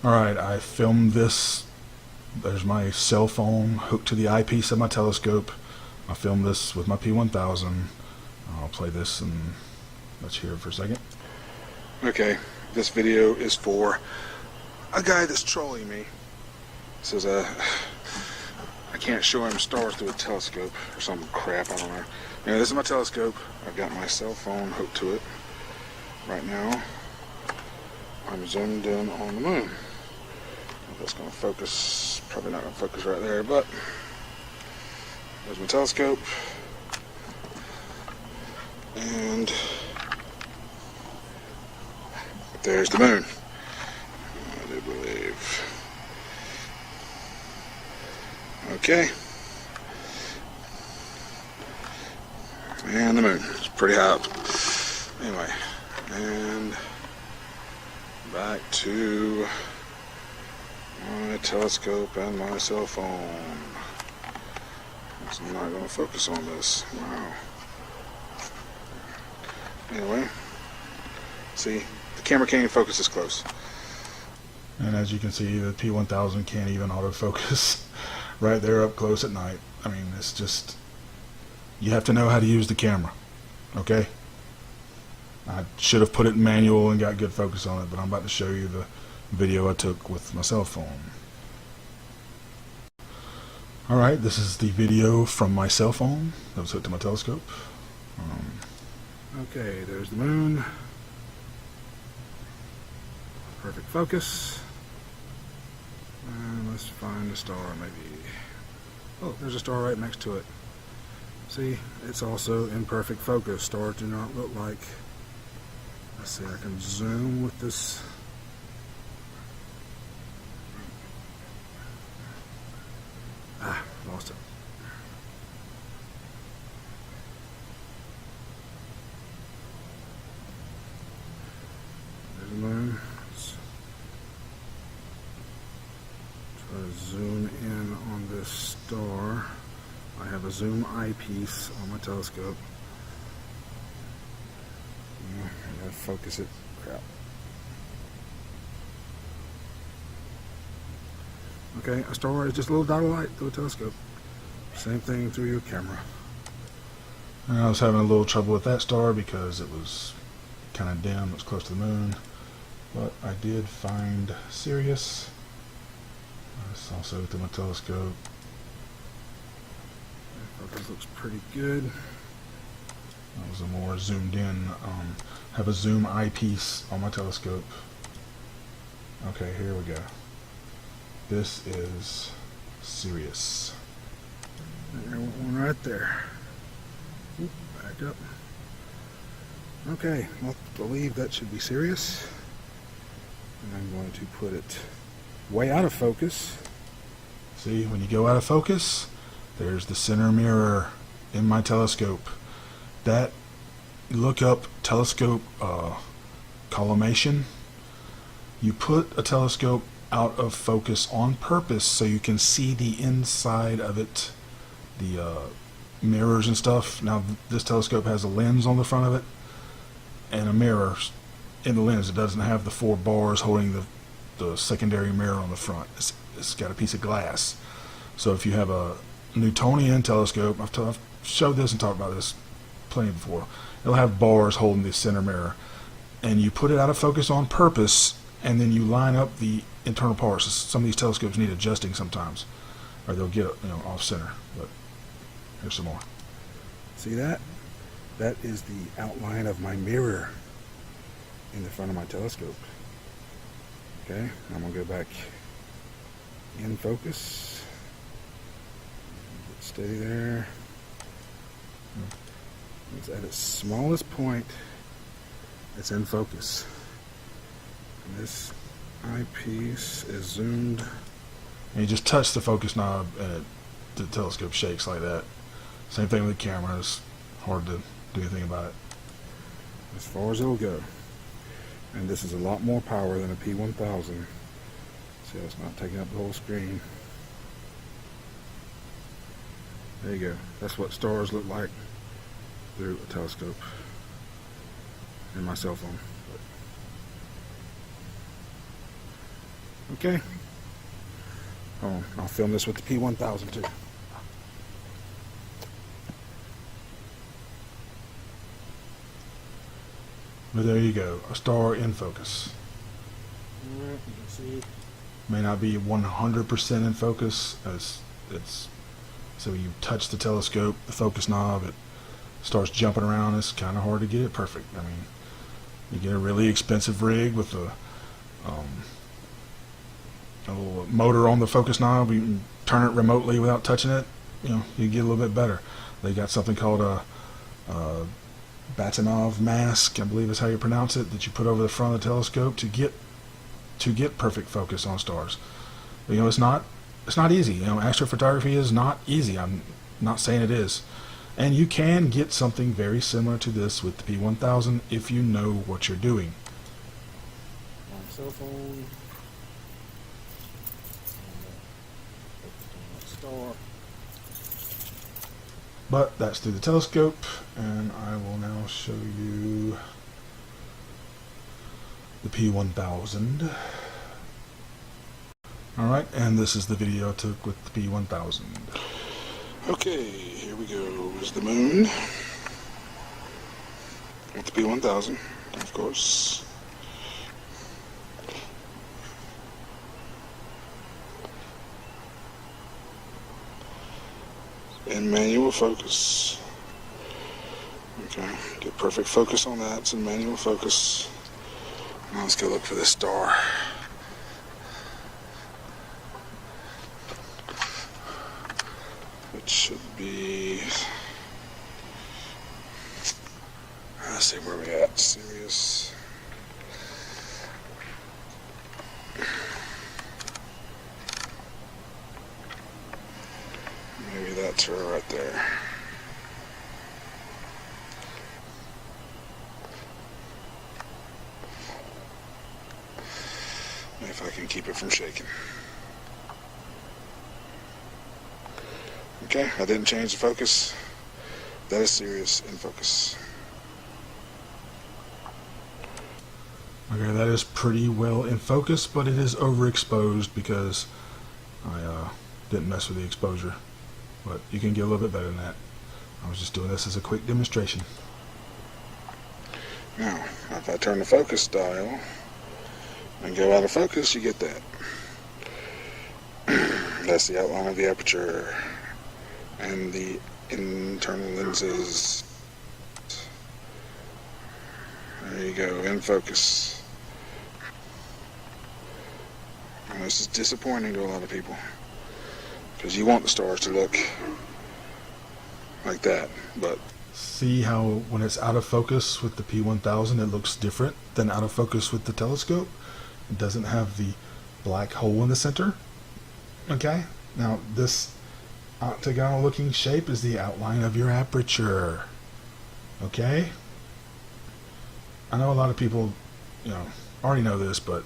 Alright, I filmed this. There's my cell phone hooked to the eyepiece of my telescope. I filmed this with my p1000. I'll play this and let's hear it for a second. Okay, this video is for a guy that's trolling me. Says I can't show him stars through a telescope or some crap, I don't know. Anyway, this is my telescope. I've got my cell phone hooked to it. Right now, I'm zoomed in on the moon. That's going to focus, probably not going to focus right there, but there's my telescope, and there's the moon, I do believe. Okay, and the moon, it's pretty high up. Anyway, and back to my telescope and my cell phone. I'm not going to focus on this. Wow. Anyway, see, the camera can't even focus this close. And as you can see, the p1000 can't even autofocus right there up close at night. I mean, it's just, you have to know how to use the camera, okay? I should have put it in manual and got good focus on it, but I'm about to show you the video I took with my cell phone. Alright, this is the video from my cell phone that was hooked to my telescope. Okay, there's the moon. Perfect focus. And let's find a star maybe. Oh, there's a star right next to it. See, it's also in perfect focus. Stars do not look like. Let's see, I can zoom with this. Lost it. There's the moon. Let's try to zoom in on this star. I have a zoom eyepiece on my telescope. I gotta focus it. Crap. Okay, a star is just a little dot of light through a telescope. Same thing through your camera. And I was having a little trouble with that star because it was kind of dim, it was close to the moon. But I did find Sirius. It's also through my telescope. Focus looks pretty good. That was a more zoomed in. Have a zoom eyepiece on my telescope. Okay, here we go. This is Sirius. There went one right there. Oop, back up. Okay, I believe that should be Sirius. And I'm going to put it way out of focus. See, when you go out of focus, there's the center mirror in my telescope. That, look up telescope collimation. You put a telescope out of focus on purpose so you can see the inside of it, the mirrors and stuff. Now this telescope has a lens on the front of it and a mirror in the lens. It doesn't have the 4 bars holding the secondary mirror on the front. It's got a piece of glass. So if you have a Newtonian telescope, I've showed this and talked about this plenty before, it'll have bars holding the center mirror, and you put it out of focus on purpose, and then you line up the internal parts. Some of these telescopes need adjusting sometimes, or they'll get off center. But here's some more. See that? That is the outline of my mirror in the front of my telescope. Okay, I'm gonna go back in focus. Get steady there. It's at its smallest point. It's in focus. And this eyepiece is zoomed. And you just touch the focus knob and the telescope shakes like that. Same thing with the camera. It's hard to do anything about it. As far as it'll go. And this is a lot more power than a p1000. See how it's not taking up the whole screen. There you go. That's what stars look like through a telescope and my cell phone. Okay. Oh, I'll film this with the p1000 too. But there you go, a star in focus. Alright, you can see. May not be 100% in focus, as it's so you touch the telescope, the focus knob, it starts jumping around. It's kind of hard to get it perfect. I mean, you get a really expensive rig with a little motor on the focus knob. You can turn it remotely without touching it. You know, you get a little bit better. They got something called a Batinov mask, I believe is how you pronounce it, that you put over the front of the telescope to get perfect focus on stars. You know, it's not easy. You know, astrophotography is not easy. I'm not saying it is. And you can get something very similar to this with the p1000 if you know what you're doing. On cell phone. Star. But that's through the telescope, and I will now show you the p1000. Alright, and this is the video I took with the p1000. Okay, here we go. Here's the moon with the p1000, of course. In manual focus. Okay, get perfect focus on that. It's in manual focus. Now let's go look for this star. It should be. Let's see where we at. Sirius. Maybe that's her right there. If I can keep it from shaking. Okay, I didn't change the focus. That is Sirius in focus. Okay, that is pretty well in focus, but it is overexposed because I didn't mess with the exposure. But you can get a little bit better than that. I was just doing this as a quick demonstration. Now, if I turn the focus dial and go out of focus, you get that. That's the outline of the aperture and the internal lenses. There you go, in focus. And this is disappointing to a lot of people because you want the stars to look like that, but see how when it's out of focus with the p1000 it looks different than out of focus with the telescope. It doesn't have the black hole in the center. Okay, now this octagonal looking shape is the outline of your aperture. Okay, I know a lot of people, you know, already know this, but